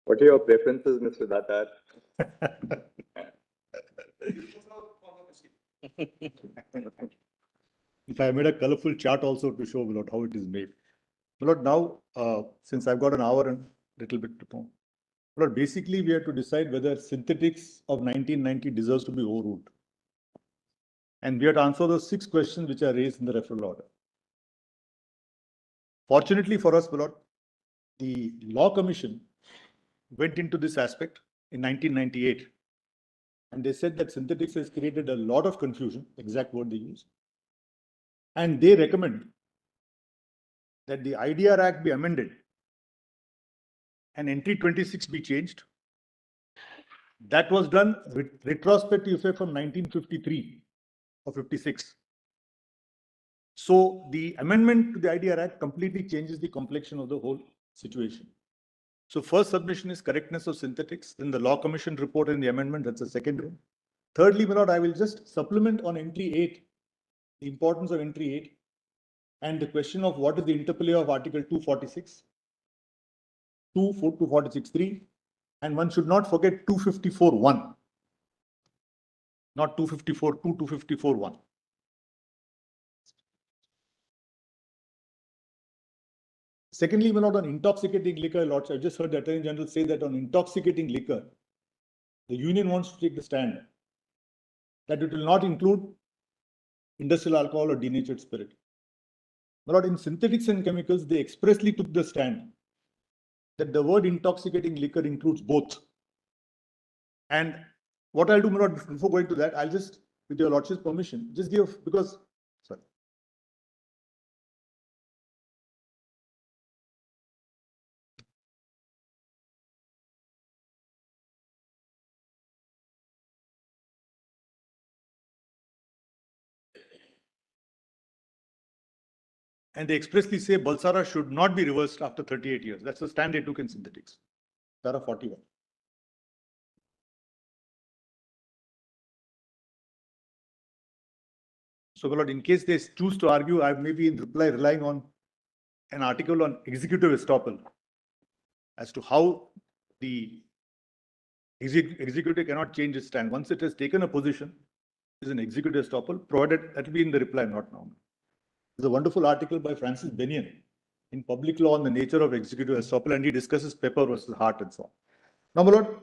What are your preferences, Mr. Datar? If I made a colorful chart also to show Milord how it is made. Milord, now, since I've got an hour and little bit to go, Milord, basically we have to decide whether synthetics of 1990 deserves to be overruled. And we have to answer those 6 questions which are raised in the referral order. Fortunately for us, Milord, the Law Commission went into this aspect in 1998. And they said that synthetics has created a lot of confusion, exact word they use. And they recommend that the IDR Act be amended and entry 26 be changed. That was done with retrospective effect from 1953 or 56. So the amendment to the IDR Act completely changes the complexion of the whole situation. So first submission is correctness of synthetics, then the Law Commission report and the amendment, that's the second one. Thirdly, Milord, I will just supplement on entry 8, the importance of entry 8, and the question of what is the interplay of Article 246, 246.3, and one should not forget 254.1, not 254.2, 254.1. Secondly, Milord, on intoxicating liquor, Lord, I just heard the Attorney General say that on intoxicating liquor, the union wants to take the stand that it will not include industrial alcohol or denatured spirit. Milord, in synthetics and chemicals, they expressly took the stand that the word intoxicating liquor includes both. And what I'll do, Milord, before going to that, I'll just, with your Lordship's permission, just give, because, sorry. And they expressly say Balsara should not be reversed after 38 years. That's the stand they took in synthetics. Para 41. So, Milord, in case they choose to argue, I may be in reply relying on an article on executive estoppel as to how the executive cannot change its stand. Once it has taken a position, it is an executive estoppel, provided that will be in the reply, not now. There's a wonderful article by Francis Bennion in Public Law on the nature of executive estoppel, and he discusses Pepper versus Hart and so on. Now, my Lord,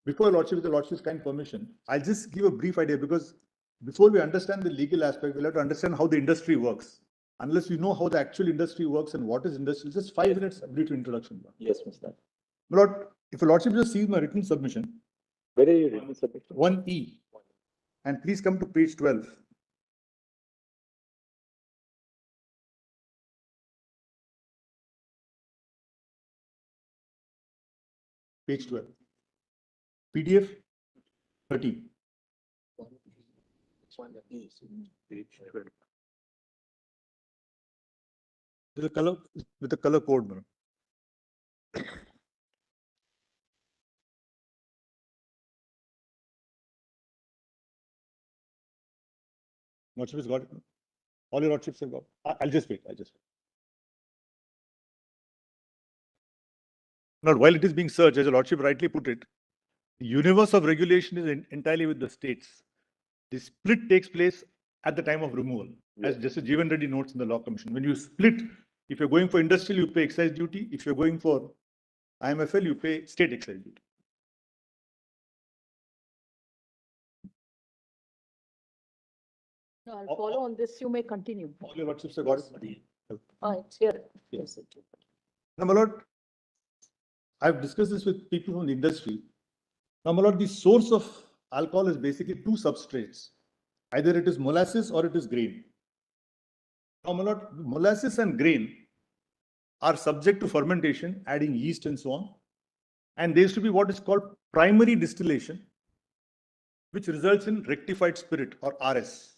before Lordship, with the Lordship's kind permission, I'll just give a brief idea, because before we understand the legal aspect, we'll have to understand how the industry works. Unless we know how the actual industry works and what is industry, just 5 minutes brief introduction. Yes, Mr. My Lord, if your Lordship just sees my written submission, Where are you written submission? 1E, and please come to page 12. Page 12. PDF 13. With a color, code, madam. Lordship has got it. All your Lordships have got it. I'll just wait. Now, while it is being searched, as your Lordship rightly put it, the universe of regulation is entirely with the states. The split takes place at the time of removal, as Justice Jeevan Reddy notes in the Law Commission. When you split, if you're going for industrial, you pay excise duty. If you're going for IMFL, you pay state excise duty. No, I'll follow on this. You may continue. All your Lordships have got it. It's here. Yes. Now, my Lord, I've discussed this with people from the industry. Now, my Lord, the source of alcohol is basically 2 substrates. Either it is molasses or it is grain. Now, my Lord, molasses and grain are subject to fermentation, adding yeast and so on. And there used to be what is called primary distillation, which results in rectified spirit or RS.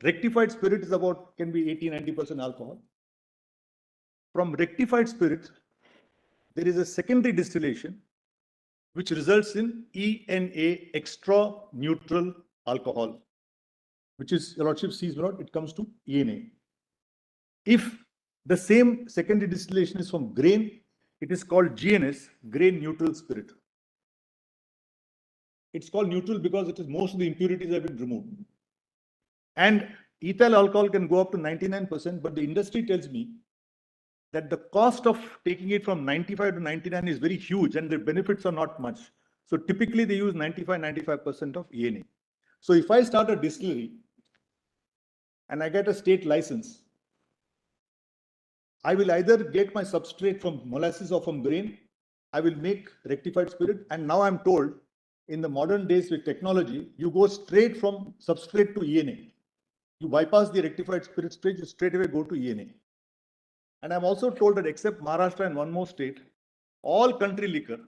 Rectified spirit is about, can be 80-90% alcohol. From rectified spirit, there is a secondary distillation, which results in ENA, extra neutral alcohol, which is, your Lordship sees, it comes to ENA. If the same secondary distillation is from grain, it is called GNS, grain neutral spirit. It's called neutral because it is most of the impurities have been removed. And ethyl alcohol can go up to 99%, but the industry tells me that the cost of taking it from 95 to 99 is very huge and the benefits are not much. So typically they use 95% of ENA. So if I start a distillery and I get a state license, I will either get my substrate from molasses or from grain. I will make rectified spirit. And now I'm told in the modern days with technology, you go straight from substrate to ENA. You bypass the rectified spirit stage, you straight away go to ENA. And I'm also told that except Maharashtra and one more state, all country liquor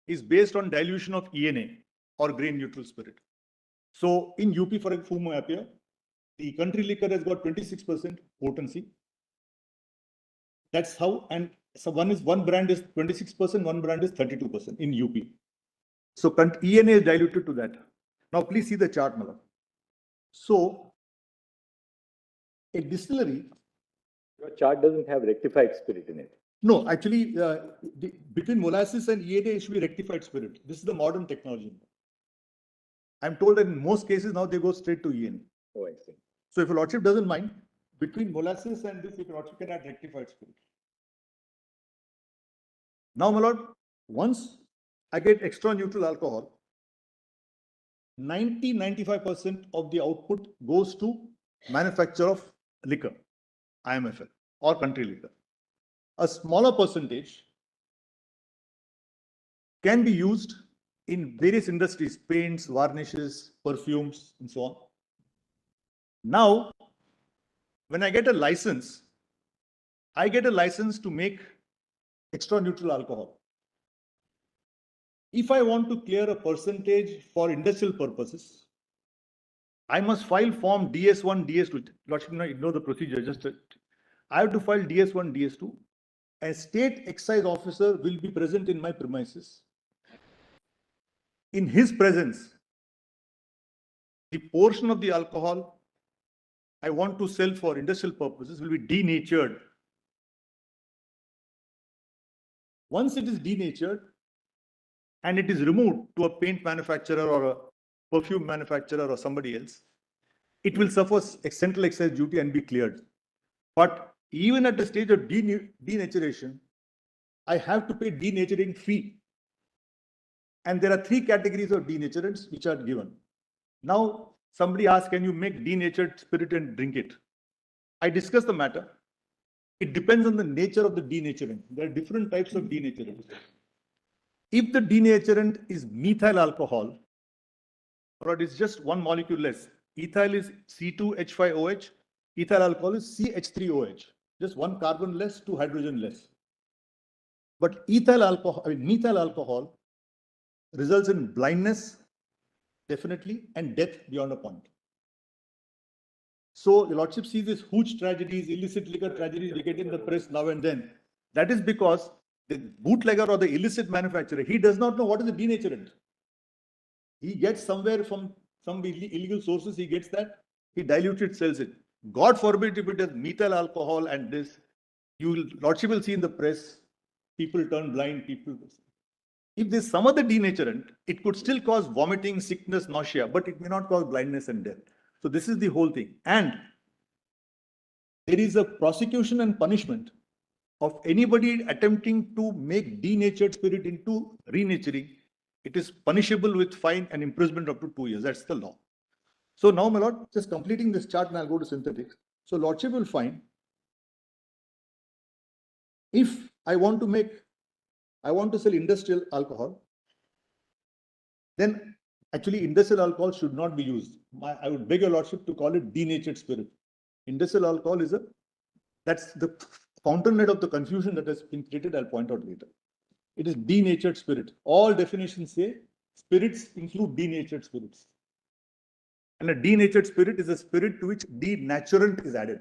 is based on dilution of ENA or grain neutral spirit. So in UP, for example, the country liquor has got 26% potency. That's how, and so one brand is 26%, one brand is 32% in UP. So ENA is diluted to that. Now please see the chart, Mala. So a distillery. Your chart doesn't have rectified spirit in it. No, actually, between molasses and ENA, it should be rectified spirit. This is the modern technology. I'm told that in most cases now they go straight to ENA. Oh, I see. So if a lordship doesn't mind, between molasses and this, if a lordship can add rectified spirit. Now, my lord, once I get extra neutral alcohol, 95% of the output goes to manufacture of liquor, IMFL or country liquor. A smaller percentage can be used in various industries, paints, varnishes, perfumes, and so on. Now, when I get a license to make extra neutral alcohol. If I want to clear a percentage for industrial purposes, I must file form DS1, DS2. Lordship, ignore the procedure. I have to file DS1, DS2. A state excise officer will be present in my premises. In his presence, the portion of the alcohol I want to sell for industrial purposes will be denatured. Once it is denatured and it is removed to a paint manufacturer or a perfume manufacturer or somebody else, it will suffer central excise duty and be cleared. But even at the stage of denaturation, I have to pay denaturing fee. And there are 3 categories of denaturants which are given. Now, somebody asks, can you make denatured spirit and drink it? I discuss the matter. It depends on the nature of the denaturant. There are different types of denaturants. If the denaturant is methyl alcohol, or it is just one molecule less, ethyl is C2H5OH, ethyl alcohol is CH3OH, just one carbon less, 2 hydrogen less. But methyl alcohol results in blindness, definitely, and death beyond a point. So the lordship sees these huge tragedies, illicit liquor tragedies we get in the press now and then. That is because the bootlegger or the illicit manufacturer, he does not know what is the denaturant. He gets somewhere from some illegal sources, he gets that, he dilutes it, sells it. God forbid if it is methyl alcohol and this, lordship will see in the press, people turn blind, if there's some other denaturant, it could still cause vomiting, sickness, nausea, but it may not cause blindness and death. So this is the whole thing. And there is a prosecution and punishment of anybody attempting to make denatured spirit into renaturing. It is punishable with fine and imprisonment up to 2 years. That's the law. So now, my lord, just completing this chart and I'll go to synthetics. So lordship will find if I want to sell industrial alcohol, then actually industrial alcohol should not be used. I would beg your lordship to call it denatured spirit. Industrial alcohol is that's the fountainhead of the confusion that has been created. I'll point out later. It is denatured spirit. All definitions say spirits include denatured spirits. And a denatured spirit is a spirit to which denaturant is added.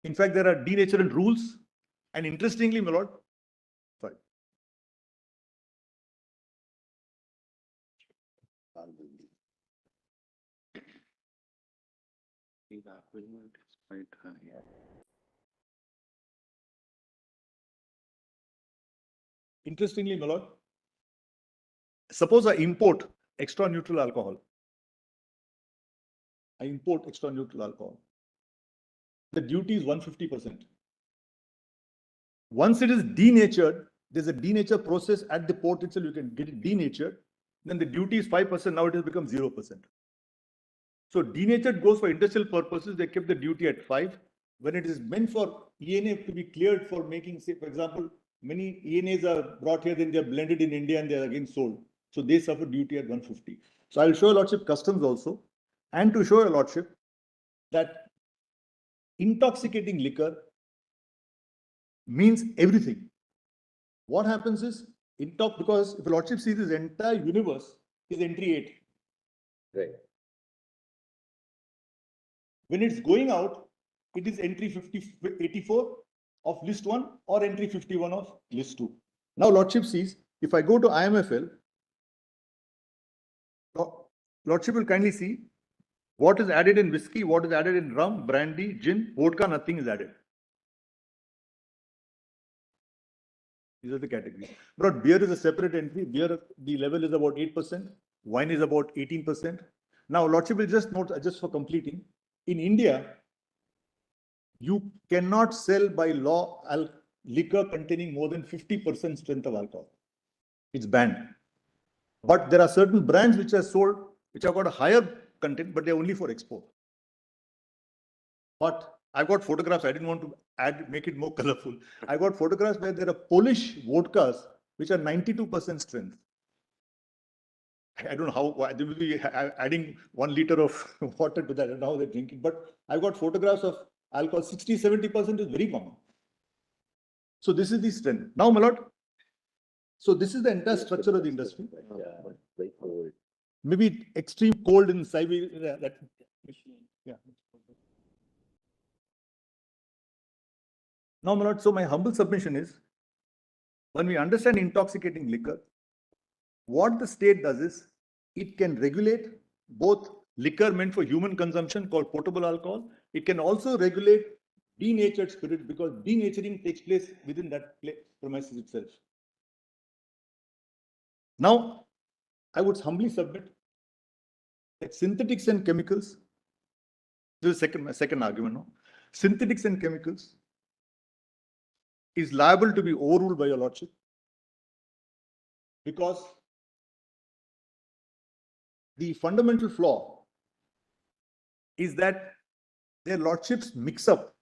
In fact, there are denaturant rules. And interestingly, my lord, sorry. The argument is quite high. Interestingly, my lord, suppose I import extra neutral alcohol. I import extra neutral alcohol. The duty is 150%. Once it is denatured, there's a denature process at the port itself. You can get it denatured. Then the duty is 5%. Now it has become 0%. So denatured goes for industrial purposes. They kept the duty at 5. When it is meant for ENA to be cleared for making, say, for example, many ENAs are brought here, then they are blended in India and they are again sold. So they suffer duty at 150. So I'll show your lordship customs also. And to show your lordship that intoxicating liquor means everything. What happens is, because if your lordship sees this entire universe is entry 8. Right. When it's going out, it is entry 84 of list 1 or entry 51 of list 2. Now lordship sees, if I go to IMFL, lordship will kindly see what is added in whiskey, what is added in rum, brandy, gin, vodka, nothing is added. These are the categories. But beer is a separate entry. Beer, the level is about 8%. Wine is about 18%. Now, lordship will just note, just for completing, in India, you cannot sell by law liquor containing more than 50% strength of alcohol. It's banned. But there are certain brands which are sold, which have got a higher content, but they're only for export. But I've got photographs. I didn't want to make it more colorful. I got photographs where there are Polish vodkas which are 92% strength. I don't know how they will be adding 1 liter of water to that. I don't know how they're drinking. But I've got photographs of alcohol 60-70% is very common. So this is the strength. Now, my lord. So this is the entire structure of the industry. Yeah, very cold. Maybe extreme cold in Siberia. Yeah. Now, my lord, so my humble submission is, when we understand intoxicating liquor, what the state does is, it can regulate both liquor meant for human consumption called potable alcohol. It can also regulate denatured spirit, because denaturing takes place within that premises itself. Now, I would humbly submit that synthetics and chemicals, this is my second argument now. Synthetics and chemicals is liable to be overruled by your lordship, because the fundamental flaw is that their lordships mix up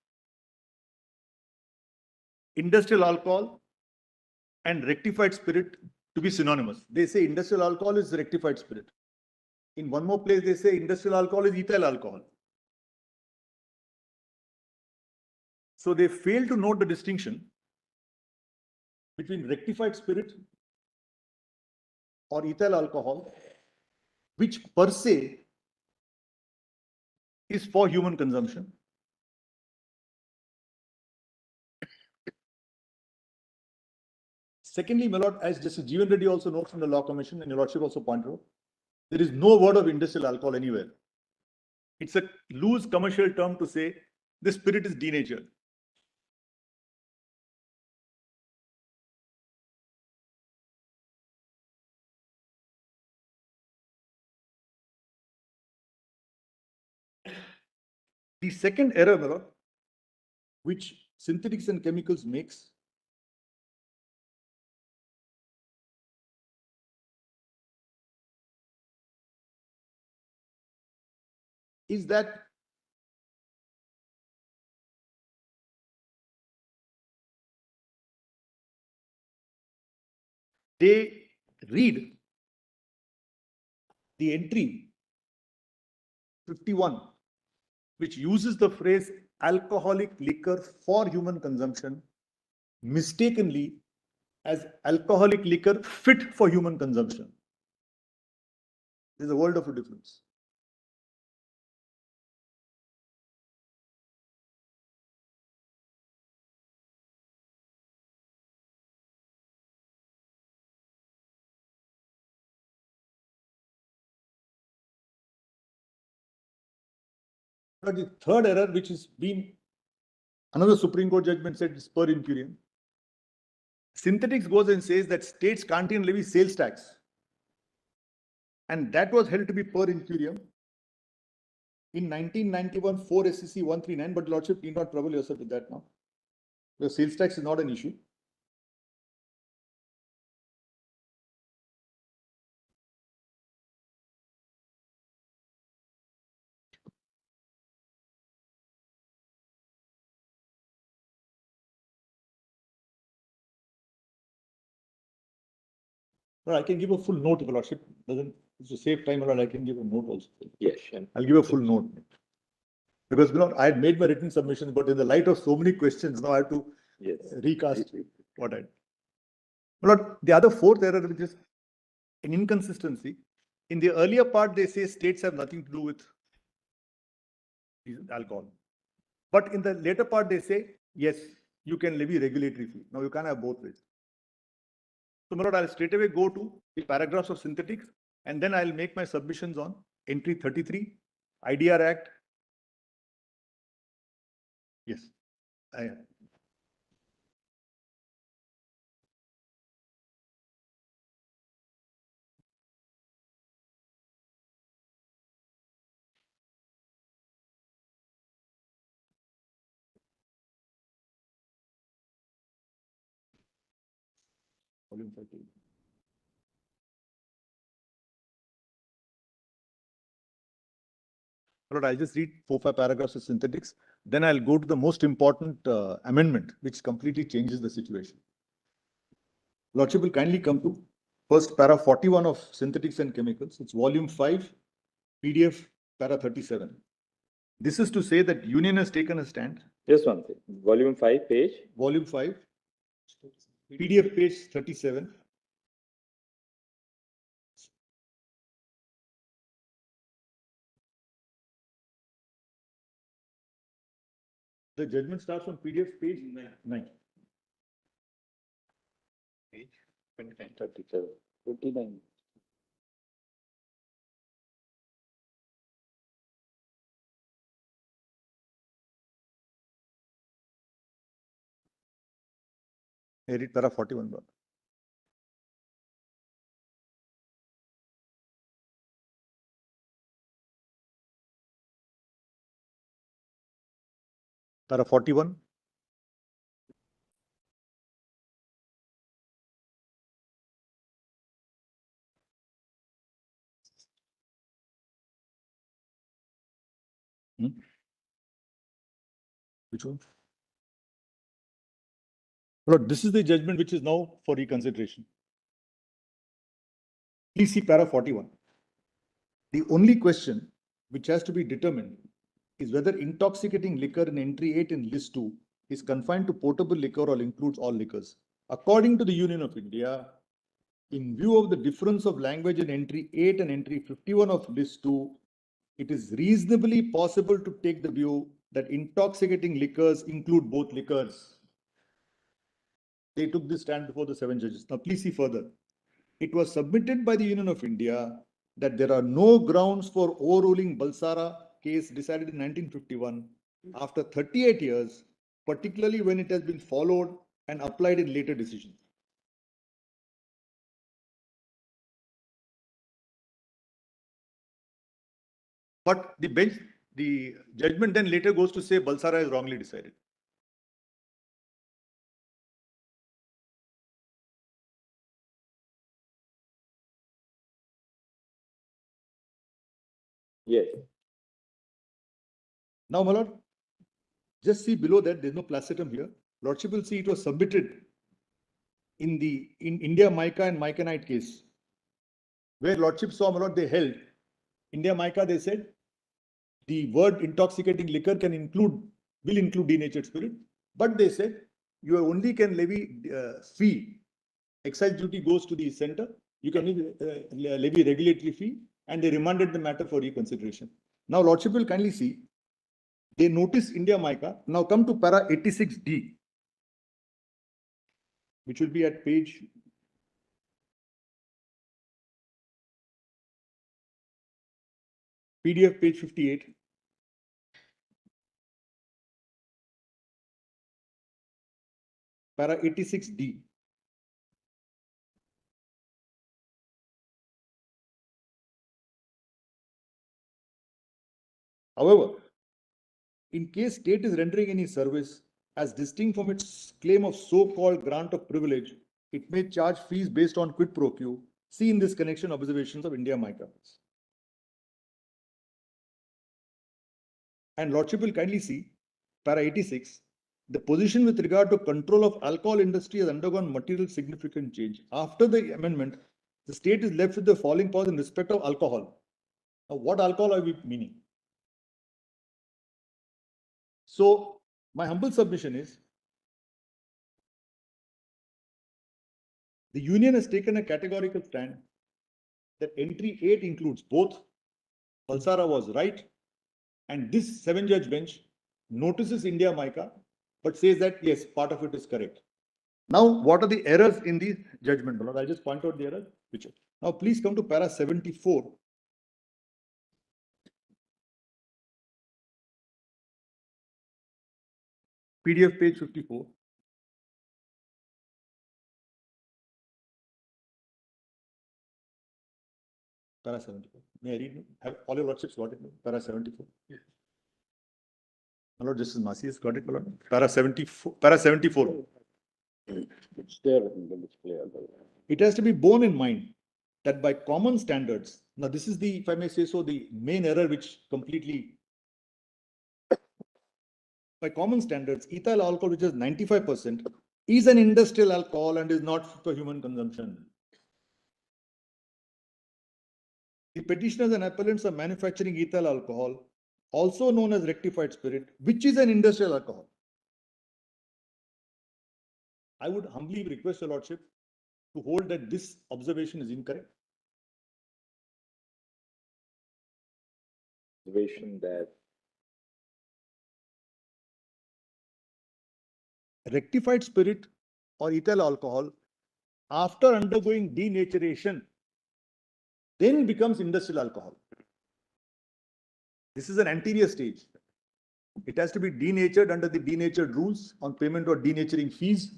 industrial alcohol and rectified spirit to be synonymous. They say industrial alcohol is rectified spirit. In one more place, they say industrial alcohol is ethyl alcohol. So they fail to note the distinction between rectified spirit or ethyl alcohol, which per se is for human consumption. Secondly, my lord, as Justice Jeevan Reddy also notes from the Law Commission, and your lordship also pointed out, there is no word of industrial alcohol anywhere. It's a loose commercial term to say the spirit is denatured. The second error, my lord, which synthetics and chemicals makes, is that they read the entry 51, which uses the phrase alcoholic liquor for human consumption, mistakenly as alcoholic liquor fit for human consumption. There's a world of a difference. But the third error, which has been another Supreme Court judgment said is per incurium. Synthetics goes and says that states can't even levy sales tax. And that was held to be per incurium in 1991 4 SCC 139, but Lordship need not trouble yourself with that now. The sales tax is not an issue. But I can give a full note if Lordship doesn't, to save time, I can give a note also. Yes, sure. I'll give a full note. Because I had made my written submissions, but in the light of so many questions, now I have to Yes. recast what I did. But the other fourth error, which is an inconsistency. In the earlier part, they say states have nothing to do with alcohol. But in the later part, they say, yes, you can levy regulatory fee. Now you can't have both ways. So, my lord, I'll straight away go to the paragraphs of synthetics, and then I'll make my submissions on entry 33, IDR Act. Yes, I am. Volume 13. Lord, I'll just read 4-5 paragraphs of synthetics. Then I'll go to the most important amendment, which completely changes the situation. Lordship will kindly come to first para 41 of synthetics and chemicals. It's volume 5, PDF para 37. This is to say that union has taken a stand. Just one thing. Volume 5, page. Volume 5, PDF page 37. The judgment starts from PDF page 9. Page 29, 37, 29. I read para 41. Lord. Para 41. Which one? Lord, this is the judgment which is now for reconsideration. Please see para 41. The only question which has to be determined is whether intoxicating liquor in entry 8 in list 2 is confined to potable liquor or includes all liquors. According to the Union of India, in view of the difference of language in entry 8 and entry 51 of list 2, it is reasonably possible to take the view that intoxicating liquors include both liquors. They took this stand before the 7 judges. Now, please see further. It was submitted by the Union of India that there are no grounds for overruling Balsara case decided in 1951 after 38 years, particularly when it has been followed and applied in later decisions. But the judgment then later goes to say Balsara is wrongly decided. Yes. Now, my lord, just see below that there's no placetum here. Lordship will see it was submitted in India Mica and Micanite case, where Lordship saw, my lord, they held India Mica. They said the word intoxicating liquor will include denatured spirit, but they said you only can levy fee. Excise duty goes to the center. You can levy regulatory fee, and they remanded the matter for reconsideration. Now, Lordship will kindly see. They notice India Mica. Now come to para 86D, which will be at page PDF page 58. para 86D. However, in case state is rendering any service as distinct from its claim of so-called grant of privilege, it may charge fees based on quid pro quo. See in this connection observations of India Mica. And Lordship will kindly see, para 86, the position with regard to control of alcohol industry has undergone material significant change. After the amendment, the state is left with the following powers in respect of alcohol. Now, what alcohol are we meaning? So, my humble submission is, the union has taken a categorical stand that entry 8 includes both. Palsara was right, and this 7-judge bench notices India Mica, but says that yes, part of it is correct. Now, what are the errors in the judgment? I'll just point out the errors. Now, please come to para 74. PDF page 54. Para 74. May I read? Have all your lordships got it? Para 74. Yes. My Lord Justice Masi has got it. Para 74. Para 74. It's there in the display. It has to be borne in mind that by common standards, now this is the, if I may say so, the main error which completely, by common standards, ethyl alcohol, which is 95%, is an industrial alcohol and is not for human consumption. The petitioners and appellants are manufacturing ethyl alcohol, also known as rectified spirit, which is an industrial alcohol. I would humbly request your lordship to hold that this observation is incorrect. Observation that Rectified spirit or ethyl alcohol, after undergoing denaturation, then becomes industrial alcohol. This is an anterior stage. It has to be denatured under the denatured rules on payment or denaturing fees,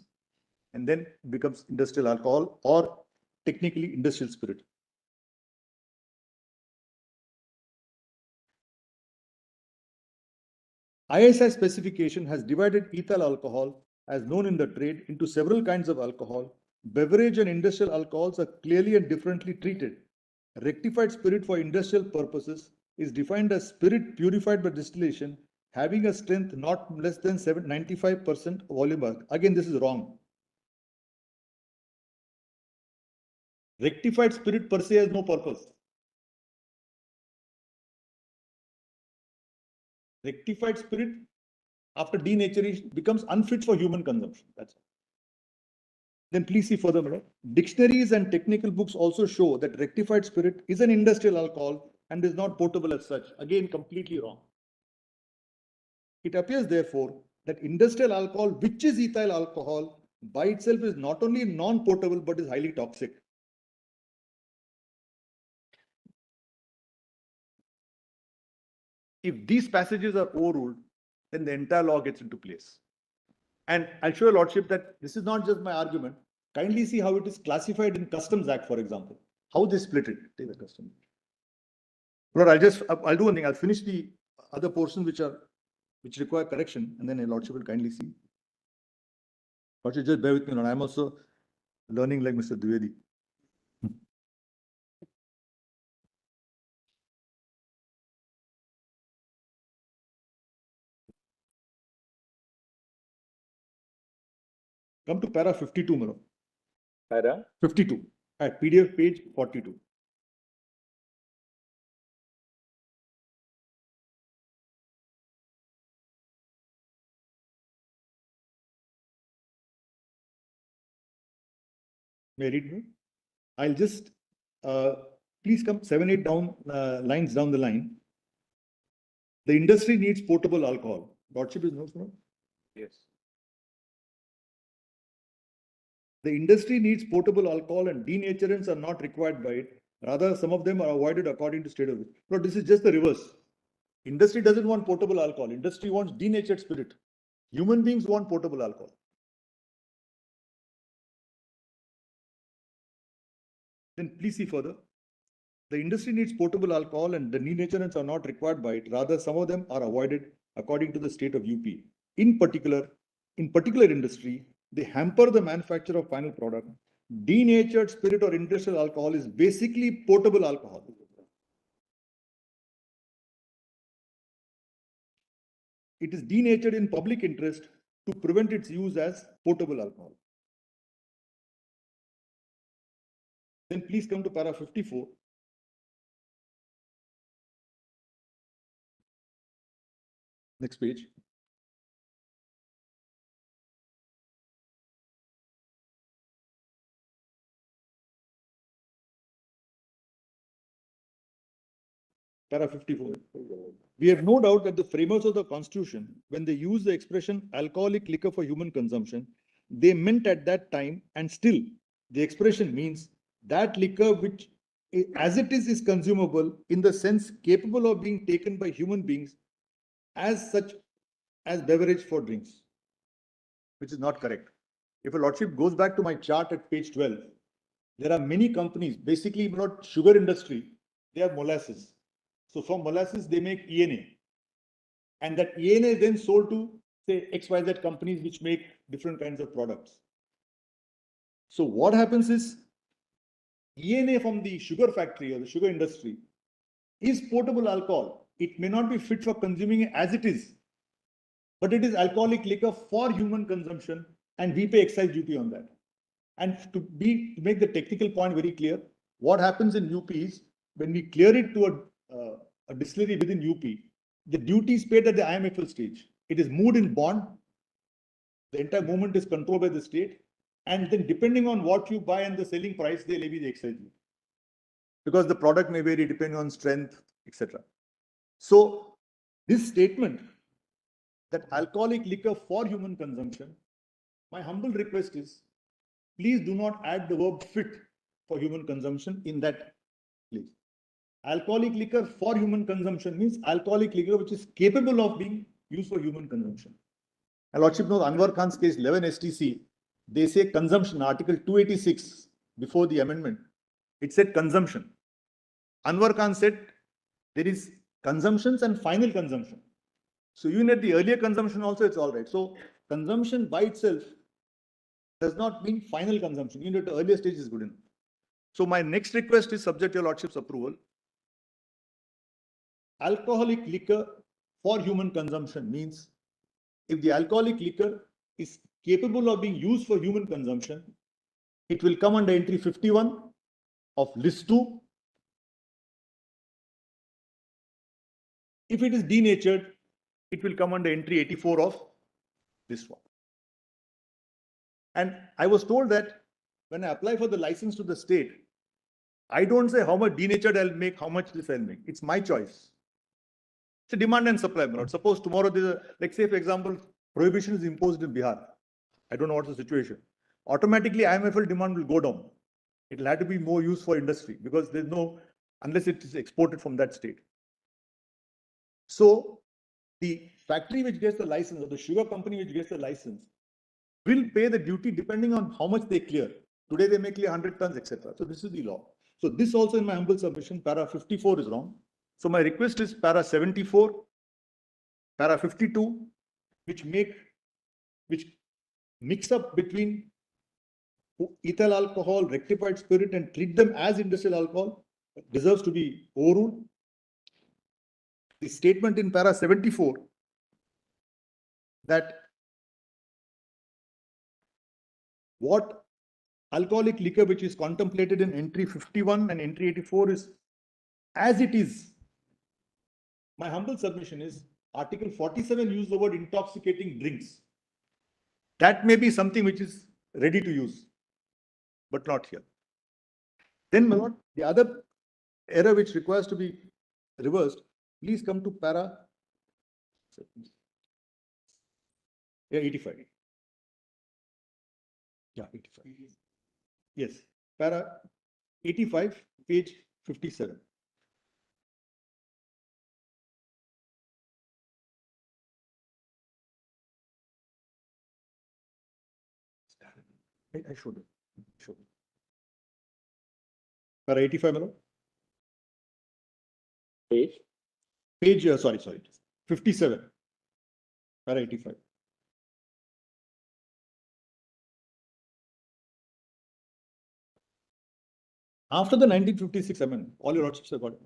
and then becomes industrial alcohol or technically industrial spirit. ISI specification has divided ethyl alcohol as known in the trade into several kinds of alcohol. Beverage and industrial alcohols are clearly and differently treated. Rectified spirit for industrial purposes is defined as spirit purified by distillation having a strength not less than 95% volume. Again, this is wrong. Rectified spirit per se has no purpose. Rectified spirit after denaturation becomes unfit for human consumption. That's all. Then please see further. Dictionaries and technical books also show that rectified spirit is an industrial alcohol and is not potable as such. Again, completely wrong. It appears therefore that industrial alcohol, which is ethyl alcohol, by itself is not only non-potable but is highly toxic. If these passages are overruled, then the entire law gets into place. And I'll show your lordship that this is not just my argument. Kindly see how it is classified in Customs Act, for example. How they split it. Take the Customs. Lord, I'll do one thing. I'll finish the other portions which require correction, and then your lordship will kindly see. Lordship, just bear with me, Lord. I'm also learning like Mr. Dwivedi. Come to para 52, Maro. para 52 at PDF page 42. May I read me? I'll just please come 7-8 down lines down the line. The industry needs potable alcohol. Lordship is no, no? Yes. The industry needs potable alcohol and denaturants are not required by it. Rather, some of them are avoided according to state of it. No, this is just the reverse. Industry doesn't want potable alcohol. Industry wants denatured spirit. Human beings want potable alcohol. Then please see further. The industry needs potable alcohol and the denaturants are not required by it. Rather, some of them are avoided according to the state of UP. In particular industry, they hamper the manufacture of final product. Denatured spirit or industrial alcohol is basically potable alcohol. It is denatured in public interest to prevent its use as potable alcohol. Then please come to para 54. Next page. Para 54. We have no doubt that the framers of the Constitution, when they used the expression alcoholic liquor for human consumption, they meant at that time, and still, the expression means that liquor which, as it is consumable in the sense capable of being taken by human beings as such as beverage for drinks, which is not correct. If a lordship goes back to my chart at page 12, there are many companies, basically not sugar industry, they have molasses. So from molasses, they make ENA. And that ENA is then sold to, say, XYZ companies which make different kinds of products. So what happens is, ENA from the sugar factory or the sugar industry is potable alcohol. It may not be fit for consuming as it is, but it is alcoholic liquor for human consumption, and we pay excise duty on that. And to make the technical point very clear, what happens in UP is, when we clear it to a distillery within UP, the duty is paid at the IMFL stage. It is moved in bond. The entire movement is controlled by the state. And then depending on what you buy and the selling price, they levy the excise duty. Because the product may vary depending on strength, etc. So this statement that alcoholic liquor for human consumption, my humble request is, please do not add the verb fit for human consumption in that place. Alcoholic liquor for human consumption means alcoholic liquor which is capable of being used for human consumption. And Lordship knows Anwar Khan's case 11 STC, they say consumption, Article 286 before the amendment, it said consumption. Anwar Khan said there is consumptions and final consumption. So even at the earlier consumption also it's all right. So consumption by itself does not mean final consumption. Even at the earlier stage is good enough. So my next request is subject to your Lordship's approval. Alcoholic liquor for human consumption means if the alcoholic liquor is capable of being used for human consumption, it will come under entry 51 of list 2. If it is denatured, it will come under entry 84 of this one. And I was told that when I apply for the license to the state, I don't say how much denatured I'll make, how much this I'll make. It's my choice. It's a demand and supply. Suppose tomorrow there's a, like say for example, prohibition is imposed in Bihar. I don't know what's the situation. Automatically IMFL demand will go down. It will have to be more used for industry because there's no, unless it is exported from that state. So the factory which gets the license or the sugar company which gets the license will pay the duty depending on how much they clear. Today they may clear 100 tons, etc. So this is the law. So this also in my humble submission, para 54 is wrong. So my request is para 74, para 52, which mix up between ethyl alcohol, rectified spirit, and treat them as industrial alcohol deserves to be overruled. The statement in para 74 that what alcoholic liquor which is contemplated in entry 51 and entry 84 is as it is. My humble submission is Article 47 use the word intoxicating drinks. That may be something which is ready to use, but not here. Then, my lord, the other error which requires to be reversed, please come to para 85. Yeah, 85. Yes, para 85, page 57. I showed it. Para 85, my lord. Page. Page, sorry, 57. Para 85. After the 1956 amendment, all your lordships have got it.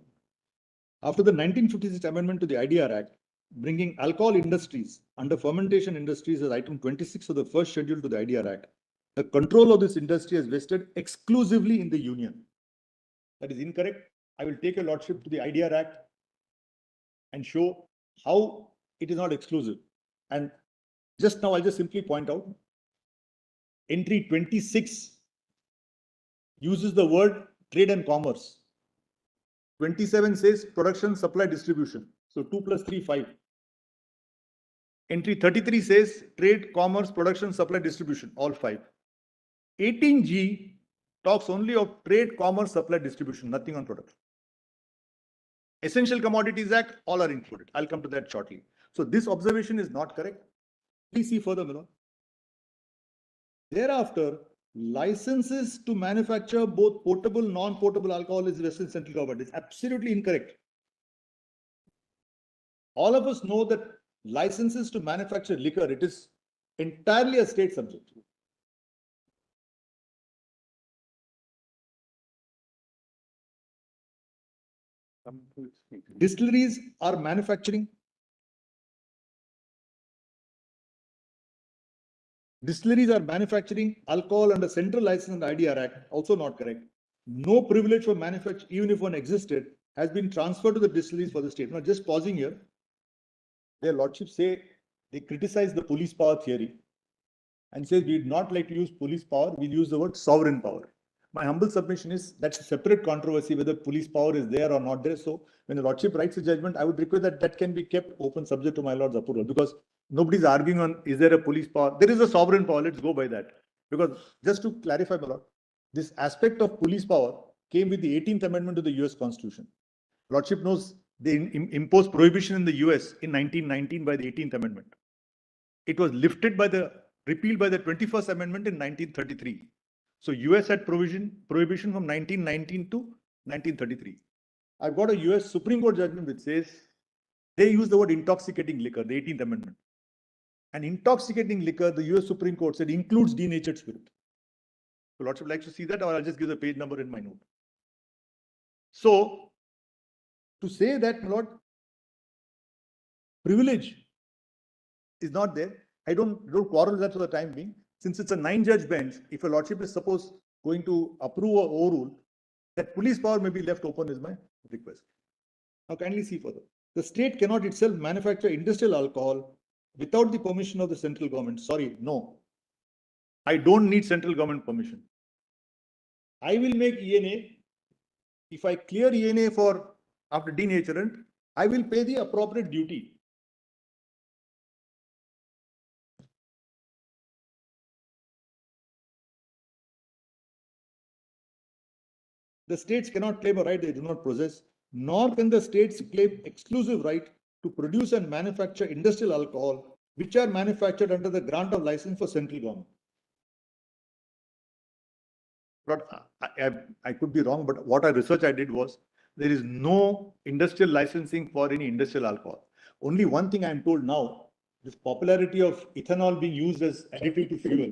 After the 1956 amendment to the IDR Act, bringing alcohol industries under fermentation industries as item 26 of the first schedule to the IDR Act, the control of this industry is vested exclusively in the union. That is incorrect. I will take your lordship to the IDR Act and show how it is not exclusive. And just now, I'll just simply point out, entry 26 uses the word trade and commerce. 27 says production, supply, distribution. So 2 plus 3, 5. Entry 33 says trade, commerce, production, supply, distribution, all 5. 18G talks only of trade, commerce, supply, distribution, nothing on production. Essential Commodities Act, all are included. I'll come to that shortly. So this observation is not correct. Please see further, Milord. Thereafter, licenses to manufacture both potable, non-potable alcohol is vested in central government. It's absolutely incorrect. All of us know that licenses to manufacture liquor, it is entirely a state subject. Distilleries are manufacturing. Distilleries are manufacturing alcohol under central license and IDR Act, also not correct. No privilege for manufacture, even if one existed, has been transferred to the distilleries for the state. Now, just pausing here, their lordships say they criticize the police power theory and says we'd not like to use police power, we'll use the word sovereign power. My humble submission is that's a separate controversy whether police power is there or not there. So when the lordship writes a judgment, I would request that that can be kept open subject to my lord's approval, because nobody's arguing on is there a police power. There is a sovereign power. Let's go by that. Because just to clarify, my lord, this aspect of police power came with the 18th Amendment to the US Constitution. Lordship knows they imposed prohibition in the US in 1919 by the 18th Amendment. It was repealed by the 21st Amendment in 1933. So US had prohibition from 1919 to 1933. I've got a US Supreme Court judgment which says they use the word intoxicating liquor, the 18th Amendment. And intoxicating liquor, the US Supreme Court said includes denatured spirit. So lordship likes to see that, or I'll just give the page number in my note. So to say that, my lord, privilege is not there, I don't quarrel with that for the time being. Since it's a 9-judge bench, if a lordship is supposed going to approve or overrule, that police power may be left open is my request. Now kindly see further. The state cannot itself manufacture industrial alcohol without the permission of the central government. Sorry, no. I don't need central government permission. I will make ENA. If I clear ENA for after denaturant, I will pay the appropriate duty. The states cannot claim a right they do not possess, nor can the states claim exclusive right to produce and manufacture industrial alcohol, which are manufactured under the grant of license for central government. But I could be wrong, but what research I did was there is no industrial licensing for any industrial alcohol. Only one thing I am told now, this popularity of ethanol being used as additive to fuel.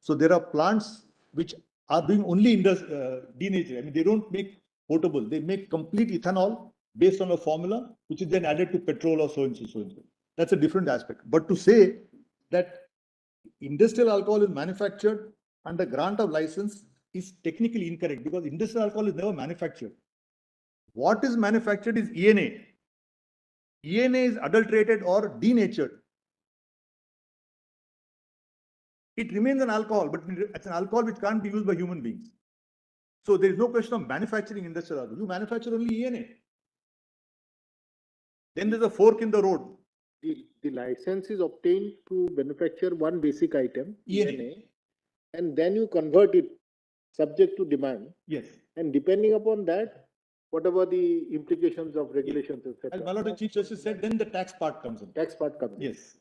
So there are plants which are doing only denatured. I mean, they don't make potable. They make complete ethanol based on a formula, which is then added to petrol or so and so, so and so. That's a different aspect. But to say that industrial alcohol is manufactured under grant of license is technically incorrect, because industrial alcohol is never manufactured. What is manufactured is ENA. ENA is adulterated or denatured. It remains an alcohol, but it's an alcohol which can't be used by human beings. So there is no question of manufacturing industrial alcohol. You manufacture only ENA. Then there's a fork in the road. The license is obtained to manufacture one basic item, ENA, and then you convert it subject to demand. Yes. And depending upon that, whatever the implications of regulations, etc. As my Lord the Chief Justice said, then the tax part comes in. Tax part comes in. Yes.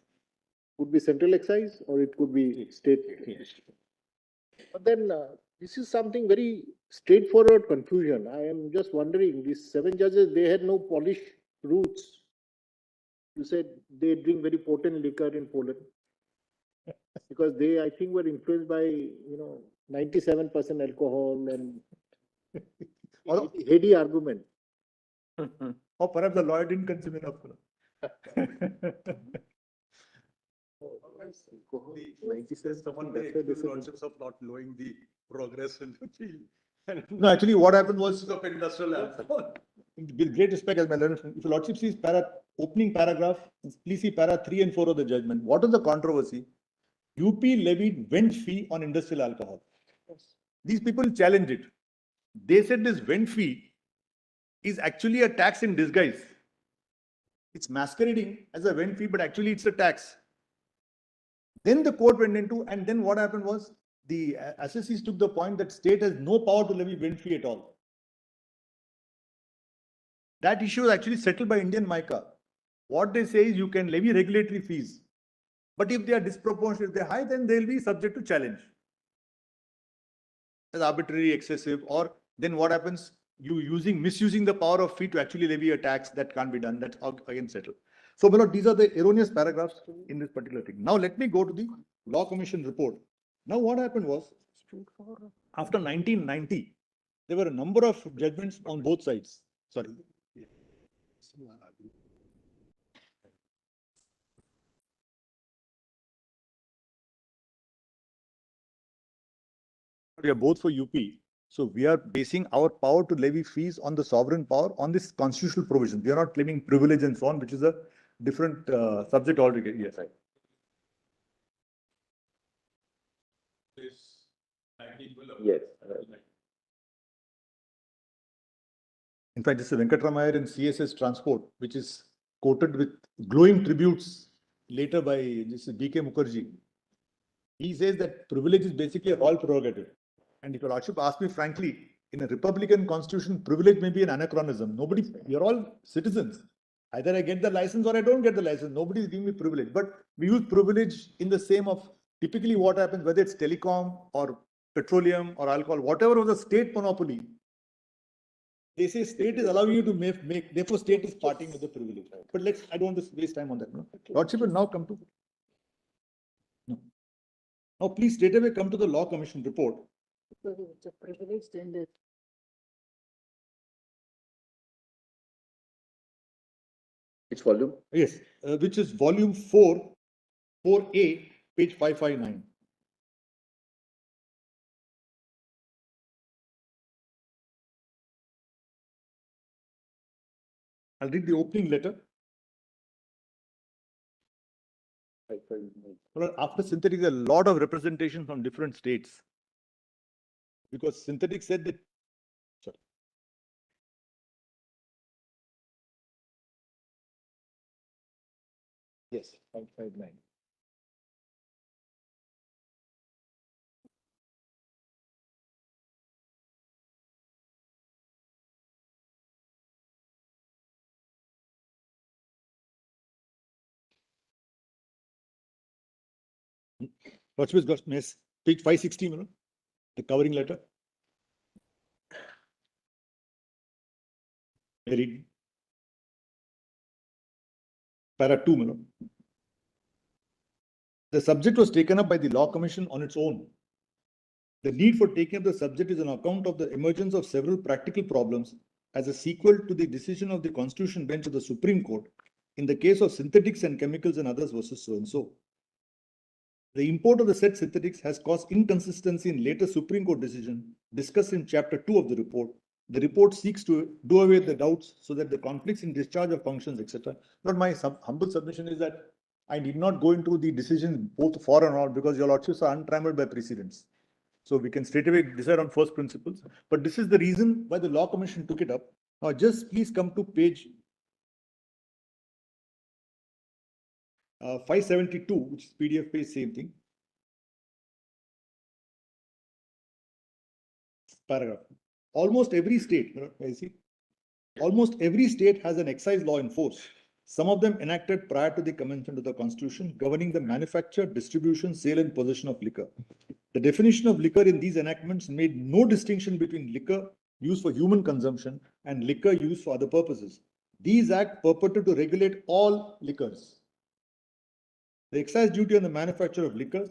Could be central excise or it could be state. Yes. But then This is something very straightforward confusion. I am just wondering, these 7 judges, they had no Polish roots. You said they drink very potent liquor in Poland. Because they, I think, were influenced by, 97% alcohol and heady argument. Or perhaps the lawyer didn't consume enough. Someone may accuse lordships of not knowing the progress in the field. No, actually, what happened was of industrial alcohol. With great respect, as my learned friend, if your lordship sees opening paragraph, please see para 3 and 4 of the judgment. What is the controversy? UP levied vent fee on industrial alcohol. These people challenged it. They said this vent fee is actually a tax in disguise. It's masquerading as a vent fee, but actually it's a tax. Then the court went into, and then what happened was the assessees took the point that state has no power to levy vent fee at all. That issue is actually settled by Indian MICA. What they say is you can levy regulatory fees, but if they are disproportionate, if they're high, then they'll be subject to challenge as arbitrary, excessive, or then what happens? You misusing the power of fee to actually levy a tax, that can't be done. That's again settled. So, my lord, these are the erroneous paragraphs in this particular thing. Now, let me go to the Law Commission report. Now, what happened was, after 1990, there were a number of judgments on both sides. Sorry. We are both for UP. So we are basing our power to levy fees on the sovereign power on this constitutional provision. We are not claiming privilege and so on, which is a different subject altogether. Yes, right. Yes. In fact, this is Venkatramayar in CSS Transport, which is quoted with glowing tributes later by this is B.K. Mukherjee. He says that privilege is basically a royal prerogative. And if your lordship asks me frankly, in a Republican constitution, privilege may be an anachronism. We are all citizens. Either I get the license or I don't get the license. Nobody is giving me privilege. But we use privilege in the same of typically what happens, whether it's telecom or petroleum or alcohol, whatever was a state monopoly. They say state is allowing you to make, therefore state is parting with the privilege. But I don't want to waste time on that. No? Lordship will now come to. No. Now, please straight away come to the Law Commission report. Because it's a privilege, then the Which volume? Yes, which is volume 4, 4A, page 559. I'll read the opening letter. Well, after synthetic, there are a lot of representation from different states. Because synthetic said that, sorry. Yes, 559. What's with got miss? Page 560, the covering letter. I read. Para 2, The subject was taken up by the Law Commission on its own. The need for taking up the subject is on account of the emergence of several practical problems as a sequel to the decision of the Constitution Bench of the Supreme Court in the case of synthetics and chemicals and others versus so and so. The import of the said synthetics has caused inconsistency in later Supreme Court decision discussed in Chapter 2 of the report. The report seeks to do away with the doubts so that the conflicts in discharge of functions, etc. Not my humble submission is that I need not go into the decisions both for and all because your lordships are untrammeled by precedents. So we can straight away decide on first principles. But this is the reason why the Law Commission took it up. Now just please come to page 572, which is PDF page, same thing. Paragraph. Almost every state, I see, almost every state has an excise law in force. some of them enacted prior to the commencement of the Constitution, governing the manufacture, distribution, sale, and possession of liquor. The definition of liquor in these enactments made no distinction between liquor used for human consumption and liquor used for other purposes. These acts purported to regulate all liquors. The excise duty on the manufacture of liquor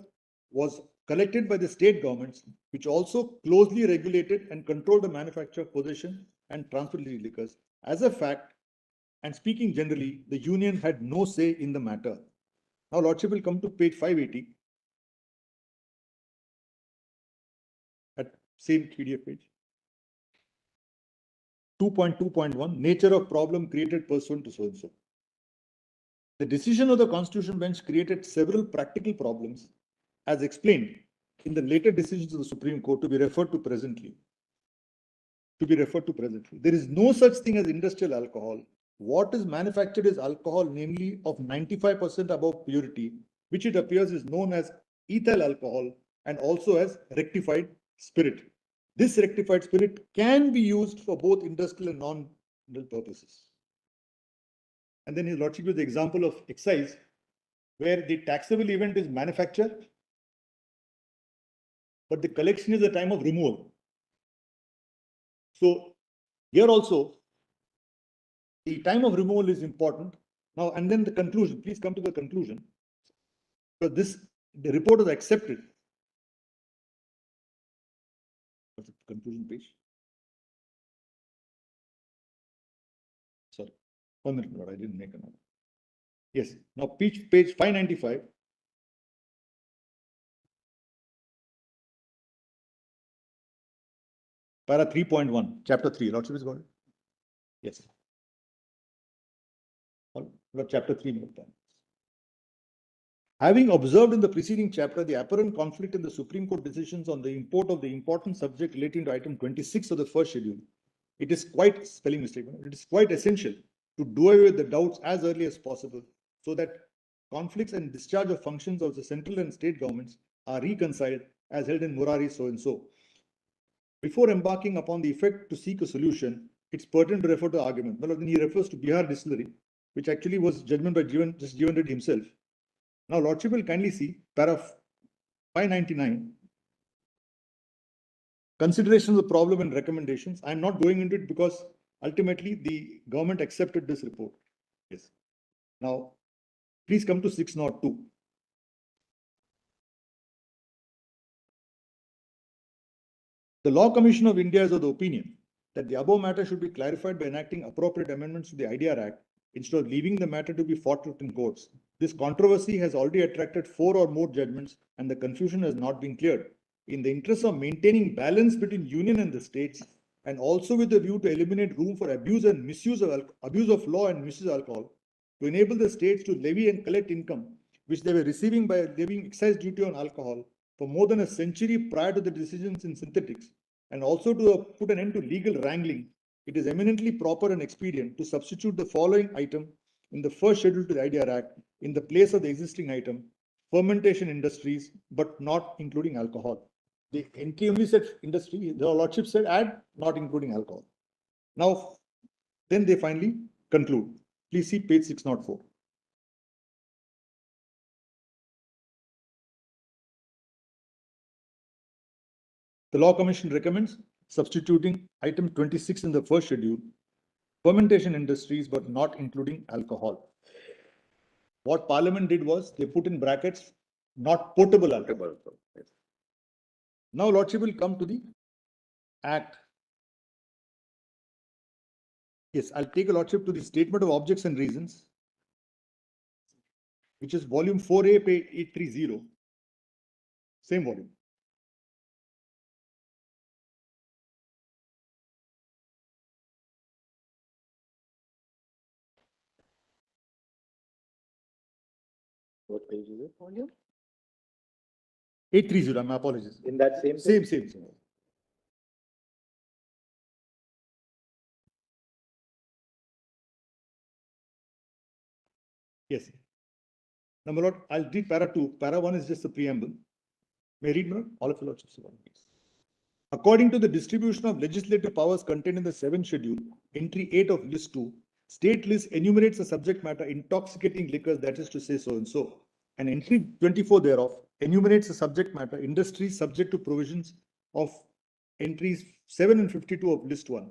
was collected by the state governments, which also closely regulated and controlled the manufacture, possession, and transfer of these liquors. As a fact, and speaking generally, the union had no say in the matter. Now, Lordship will come to page 580. At same PDF page. 2.2.1, nature of problem created pursuant to so-and-so. The decision of the Constitution Bench created several practical problems, as explained in the later decisions of the Supreme Court to be referred to presently. There is no such thing as industrial alcohol. What is manufactured is alcohol, namely of 95% above purity, which it appears is known as ethyl alcohol and also as rectified spirit. This rectified spirit can be used for both industrial and non-industrial purposes. And then his lordship gives the example of excise, where the taxable event is manufacture, but the collection is the time of removal. So here also, the time of removal is important. Now, and then the conclusion, please come to the conclusion. So the report is accepted. What's the conclusion page? Sorry, 1 minute, Lord, I didn't make a note. Yes, now page 595. Para 3.1, chapter 3, Lordship is got it? Yes. Chapter 3, note 10. Having observed in the preceding chapter the apparent conflict in the Supreme Court decisions on the import of the important subject relating to item 26 of the first schedule, it is quite, spelling mistake, it is quite essential to do away with the doubts as early as possible so that conflicts and discharge of functions of the central and state governments are reconciled as held in Murari so-and-so. Before embarking upon the effect to seek a solution, it's pertinent to refer to the argument. Well, then he refers to Bihar Distillery, which actually was judgment by Jeevan Reddy himself. Now, Lordship will kindly see paragraph 599, considerations of the problem and recommendations. I'm not going into it because ultimately the government accepted this report. Yes. Now, please come to 602. The Law Commission of India is of the opinion that the above matter should be clarified by enacting appropriate amendments to the IDR Act instead of leaving the matter to be fought out in courts. This controversy has already attracted 4 or more judgments and the confusion has not been cleared. In the interest of maintaining balance between union and the states, and also with the view to eliminate room for abuse and misuse of abuse of law and misuse of alcohol, to enable the states to levy and collect income which they were receiving by levying excise duty on alcohol for more than a century prior to the decisions in synthetics, and also to put an end to legal wrangling, it is eminently proper and expedient to substitute the following item in the first schedule to the IDR Act in the place of the existing item, fermentation industries, but not including alcohol. The entry only said industry, the Lordship said add, not including alcohol. Now, then they finally conclude. Please see page 604. The Law Commission recommends substituting item 26 in the first schedule, fermentation industries, but not including alcohol. What Parliament did was they put in brackets, not potable alcohol. Now, Lordship will come to the Act. Yes, I'll take a Lordship to the Statement of Objects and Reasons, which is volume 4A, page 830. Same volume. What page is it? Volume? 830, my apologies. In that same Same. Yes. Now, my lord, I'll read para 2. Para 1 is just the preamble. May I read, my lord? All of your lordships. According to the distribution of legislative powers contained in the 7th schedule, entry 8 of list 2, State list enumerates the subject matter intoxicating liquors, that is to say so and so. And entry 24 thereof enumerates the subject matter industries subject to provisions of entries 7 and 52 of list 1.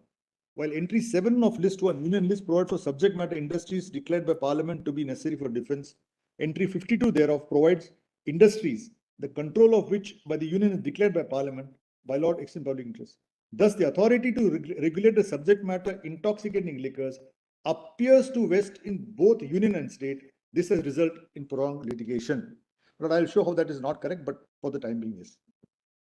While entry 7 of list 1, union list, provides for subject matter industries declared by Parliament to be necessary for defense. Entry 52 thereof provides industries, the control of which by the union is declared by Parliament by law extending public interest. Thus, the authority to regulate the subject matter intoxicating liquors appears to vest in both union and state. This has resulted in prolonged litigation. But I'll show how that is not correct, but for the time being, yes.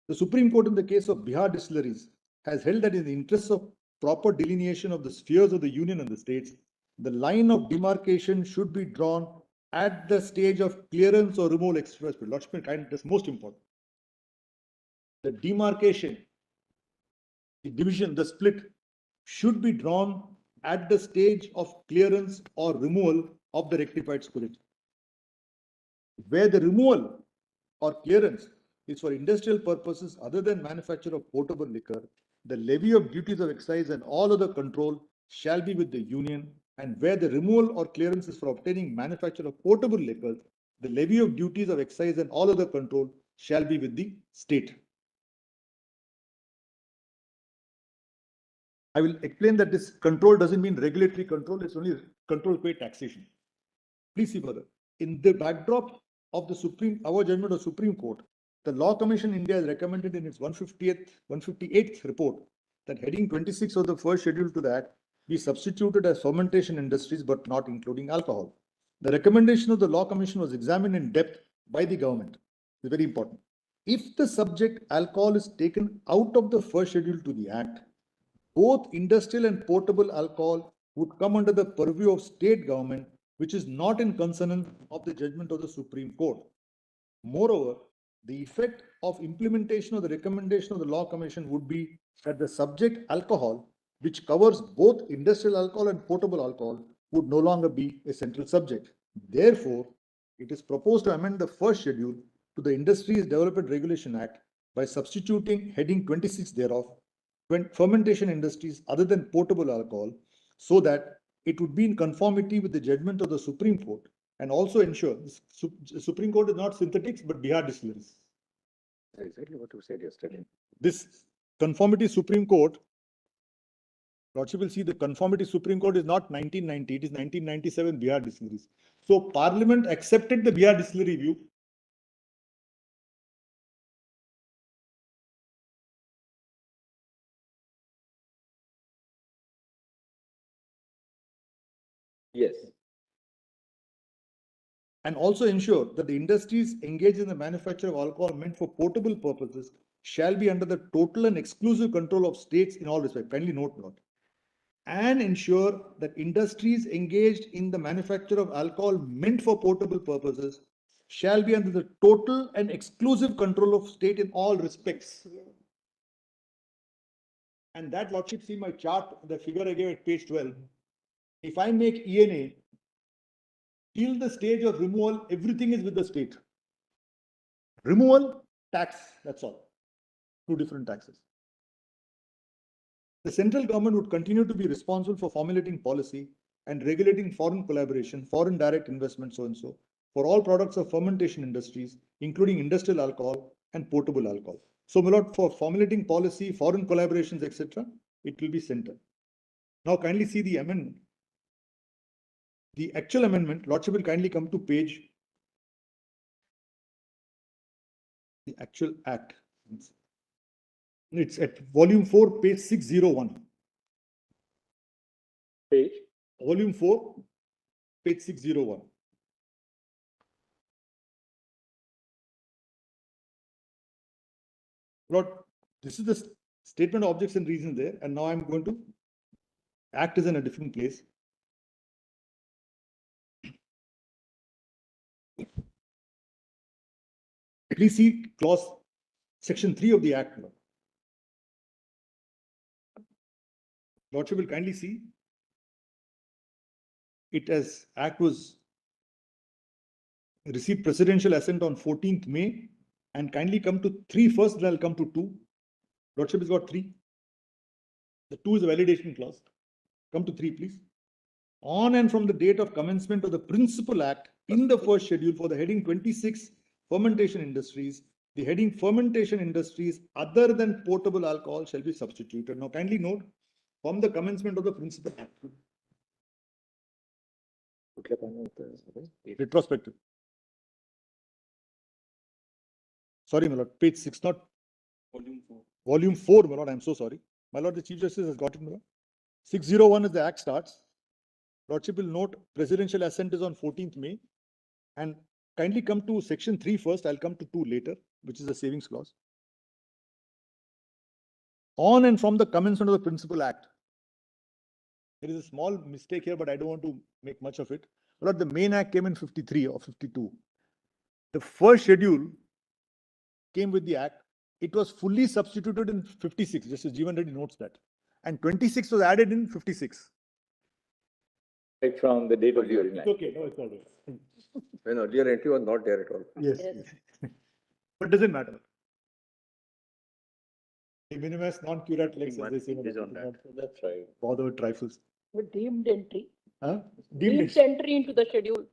The Supreme Court in the case of Bihar distilleries has held that in the interest of proper delineation of the spheres of the union and the states, the line of demarcation should be drawn at the stage of clearance or removal express. That's most important. The demarcation, the division, the split should be drawn at the stage of clearance or removal of the rectified spirit. Where the removal or clearance is for industrial purposes other than manufacture of potable liquor, the levy of duties of excise and all other control shall be with the union, and where the removal or clearance is for obtaining manufacture of potable liquor, the levy of duties of excise and all other control shall be with the state. I will explain that this control doesn't mean regulatory control, it's only control by taxation. Please see further. In the backdrop of the our judgment of Supreme Court, the Law Commission India has recommended in its 158th report that heading 26 of the first schedule to the Act be substituted as fermentation industries but not including alcohol. The recommendation of the Law Commission was examined in depth by the government. It's very important. If the subject alcohol is taken out of the first schedule to the Act, both industrial and portable alcohol would come under the purview of state government, which is not in consonance of the judgment of the Supreme Court. Moreover, the effect of implementation of the recommendation of the Law Commission would be that the subject alcohol, which covers both industrial alcohol and portable alcohol, would no longer be a central subject. Therefore, it is proposed to amend the first schedule to the Industries Development Regulation Act by substituting heading 26 thereof, fermentation industries other than potable alcohol, so that it would be in conformity with the judgment of the Supreme Court and also ensure the Supreme Court is not synthetics but Bihar distilleries. Exactly what you said yesterday. This conformity Supreme Court, Lordship will see the conformity Supreme Court is not 1990, it is 1997 Bihar distilleries. So Parliament accepted the Bihar distillery view. Yes. And also ensure that the industries engaged in the manufacture of alcohol meant for potable purposes shall be under the total and exclusive control of states in all respects. Kindly note that. And ensure that industries engaged in the manufacture of alcohol meant for potable purposes shall be under the total and exclusive control of state in all respects. And that, Lordship, see my chart, the figure I gave at page 12. If I make ENA, till the stage of removal, everything is with the state. Removal, tax, that's all. Two different taxes. The central government would continue to be responsible for formulating policy and regulating foreign collaboration, foreign direct investment, so and so, for all products of fermentation industries, including industrial alcohol and portable alcohol. So, my lord, for formulating policy, foreign collaborations, etc., it will be central. Now, kindly see the amendment. The actual amendment, Lordship will kindly come to page, the actual act. It's at volume 4, page 601. Page? Volume 4, page 601. Lord, this is the statement of objects and reasons there, and now I'm going to act is in a different place. Please see clause section 3 of the Act. Lordship will kindly see it as Act was received presidential assent on 14th May, and kindly come to 3 first, then I'll come to 2. Lordship has got 3. The 2 is a validation clause. Come to 3, please. on and from the date of commencement of the principal act in the first schedule for the heading 26 fermentation industries, the heading fermentation industries other than potable alcohol shall be substituted. Now kindly note, from the commencement of the principal act. Retrospective. Sorry, my lord, page 6, not volume 4, my lord, I'm so sorry. My lord, the Chief Justice has got it, my lord. 601 is the act starts. Lordship will note presidential assent is on 14th May. And kindly come to section 3 first. I'll come to 2 later, which is the savings clause. On and from the commencement of the principal act. There is a small mistake here, but I don't want to make much of it. But the main act came in 53 or 52. The first schedule came with the act. It was fully substituted in 56, just as Jeevan Reddy notes that. And 26 was added in 56. Right from the date of the It's okay, no, it's all right. When earlier entry was not there at all. Yes. But doesn't matter. The minimus non curat lex, as they say. That's right. Bother with trifles. But deemed entry. Huh? Deemed entry into the schedule.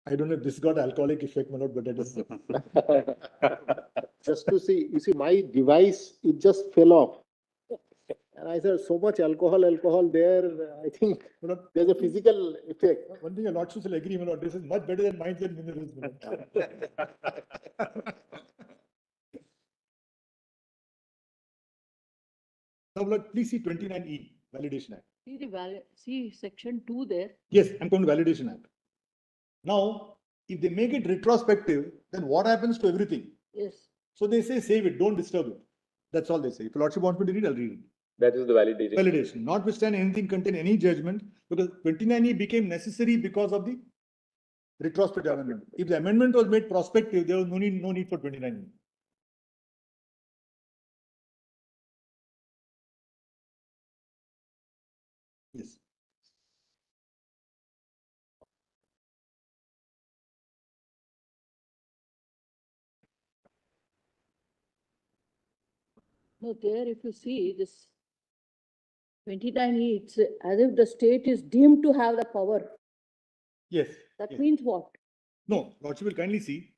I don't know if this got alcoholic effect or not, but that is. Just to see, you see, my device, it just fell off. And I said, so much alcohol there, I think there's a physical effect. One thing a lot will agree, my lord, this is much better than mines and minerals. Now, Lord, please see 29E, Validation Act. See the see section 2 there. Yes, I'm going to Validation Act. Now, if they make it retrospective, then what happens to everything? Yes. So they say, save it, don't disturb it. That's all they say. If the Lordship wants me to read, I'll read it. That is the validation. Validation. Notwithstanding anything contain any judgment, because 29E became necessary because of the retrospective amendment. If the amendment was made prospective, there was no need for 29E. Yes. No, there if you see this 29E, it's as if the state is deemed to have the power. Yes. That Yes. means what? No, Lordship will kindly see.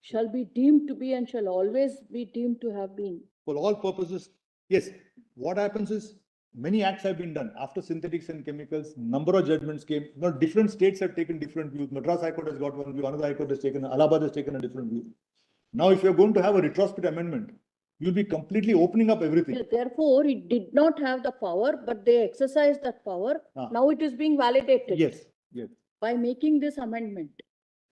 Shall be deemed to be and shall always be deemed to have been. For all purposes, yes. What happens is many acts have been done after synthetics and chemicals. Number of judgments came. Now, different states have taken different views. Madras High Court has got one view. Another High Court has taken. Allahabad has taken a different view. Now, if you're going to have a retrospective amendment, you'll be completely opening up everything. Therefore, it did not have the power, but they exercised that power. Now it is being validated. Yes. Yes. By making this amendment.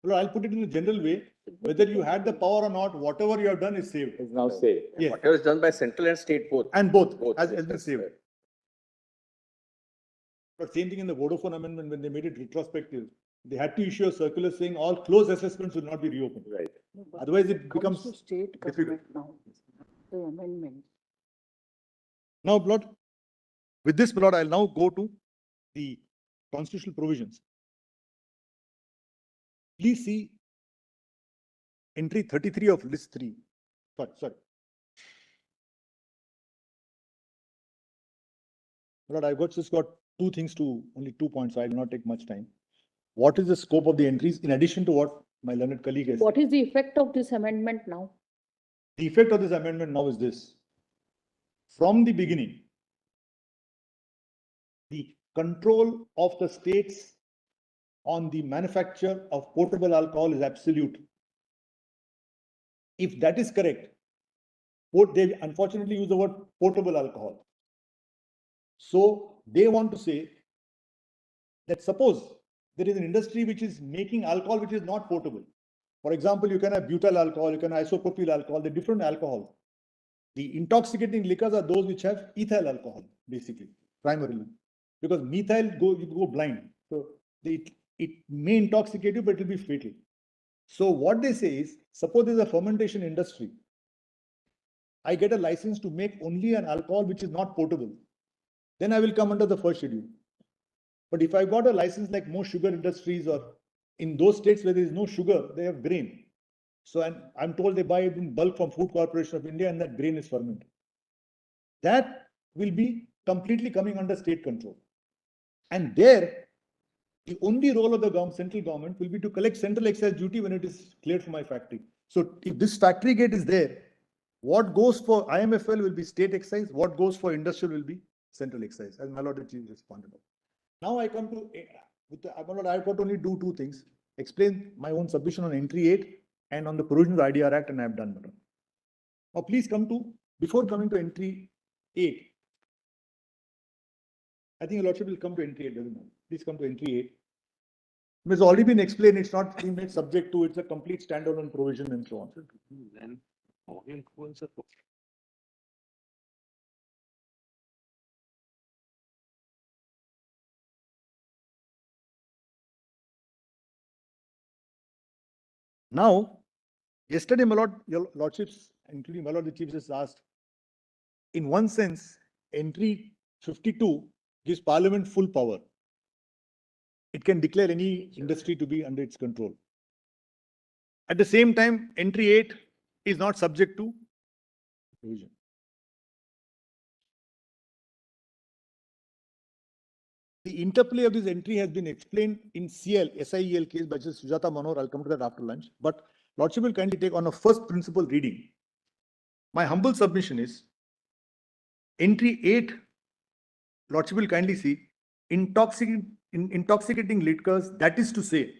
Well, I'll put it in a general way. Whether you had the power or not, whatever you have done is saved. Is now saved. Yes. Whatever is done by central and state both. And both Both. has been saved. But same thing in the Vodafone amendment, when they made it retrospective, they had to issue a circular saying all closed assessments will not be reopened. Right. No, but Otherwise, it comes becomes to state difficult. government now. The amendment. Now, Lord, with this, Lord, I'll now go to the constitutional provisions. Please see entry 33 of list 3. Sorry. Lord, I've just got only 2 points, so I will not take much time. What is the scope of the entries in addition to what my learned colleague has said? What is the effect of this amendment now? The effect of this amendment now is this. From the beginning, the control of the states on the manufacture of potable alcohol is absolute. If that is correct, they unfortunately use the word potable alcohol. So they want to say that suppose there is an industry which is making alcohol which is not potable. For example, you can have butyl alcohol, you can have isopropyl alcohol, the different alcohols. The intoxicating liquors are those which have ethyl alcohol, basically, primarily. Because methyl, you go blind. So it may intoxicate you, but it will be fatal. So what they say is, suppose there's a fermentation industry. I get a license to make only an alcohol which is not potable. Then I will come under the first schedule. But if I got a license like most sugar industries or in those states where there is no sugar, they have grain. So I'm told they buy it in bulk from Food Corporation of India and that grain is fermented. That will be completely coming under state control. And there, the only role of the central government will be to collect central excise duty when it is cleared from my factory. So if this factory gate is there, what goes for IMFL will be state excise, what goes for industrial will be central excise, as my Lord the Chief responded. Now I come to, I've got to only do two things, explain my own submission on entry 8 and on the provisions of IDR Act, and I have done, madam. Now please come to, before coming to entry 8, I think your Lordship will come to entry 8, doesn't matter. Please come to entry 8. It has already been explained, it's not been made subject to, it's a complete standalone provision and so on. Then, Now, yesterday, my Lord, your Lordships, including my Lord the Chief, just asked, in one sense, entry 52 gives Parliament full power. It can declare any industry to be under its control. At the same time, entry 8 is not subject to provision. The interplay of this entry has been explained in SIEL case by Justice Sujata Manohar. I'll come to that after lunch. But Lordship will kindly take on a first principle reading. My humble submission is, entry 8, Lordship will kindly see, intoxicating liquors, that is to say.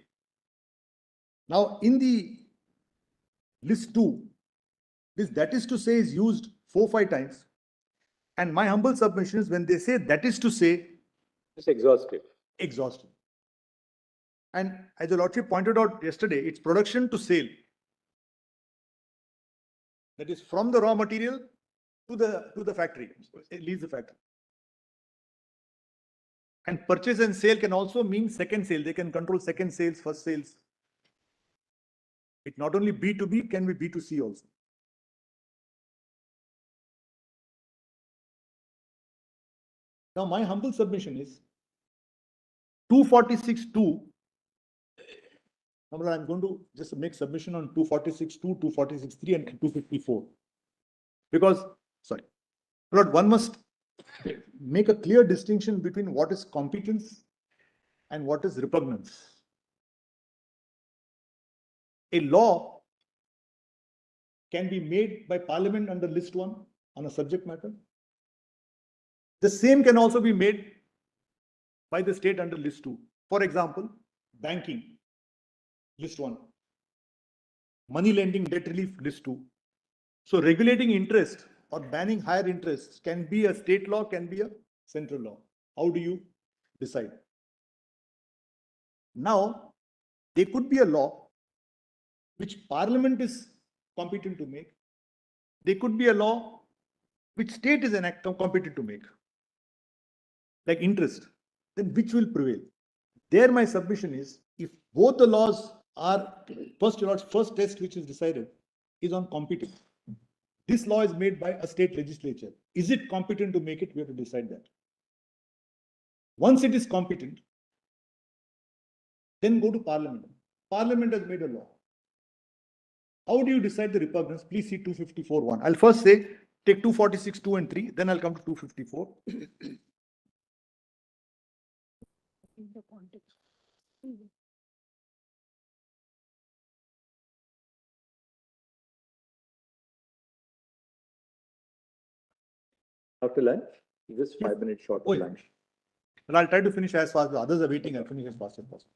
Now, in the list 2, this that is to say is used 4-5 times. And my humble submission is, when they say that is to say, It's exhaustive. exhaustive. And as the Lordship pointed out yesterday, it's production to sale. That is from the raw material to the factory. It leaves the factory. And purchase and sale can also mean second sale. They can control second sales, first sales. It not only B2B, can be B2C also. Now, my humble submission is 246.2. I'm going to just make submission on 246.2, 246.3, and 254. Because, sorry, Lord, one must make a clear distinction between what is competence and what is repugnance. A law can be made by Parliament under list 1 on a subject matter. The same can also be made by the state under list 2. For example, banking, list 1. Money lending, debt relief, list 2. So regulating interest or banning higher interests can be a state law, can be a central law. How do you decide? Now, there could be a law which Parliament is competent to make. There could be a law which state is competent to make, like interest. Then which will prevail? There my submission is, if both the laws are, first test which is decided is on competence. This law is made by a state legislature. Is it competent to make it? We have to decide that. Once it is competent, then go to Parliament. Parliament has made a law. How do you decide the repugnance? Please see 254.1. I'll first say, take 246.2 and 3, then I'll come to 254. After lunch, just 5 minutes short of Oh, lunch. But I'll try to finish as fast as others are waiting. I'll finish as fast as possible.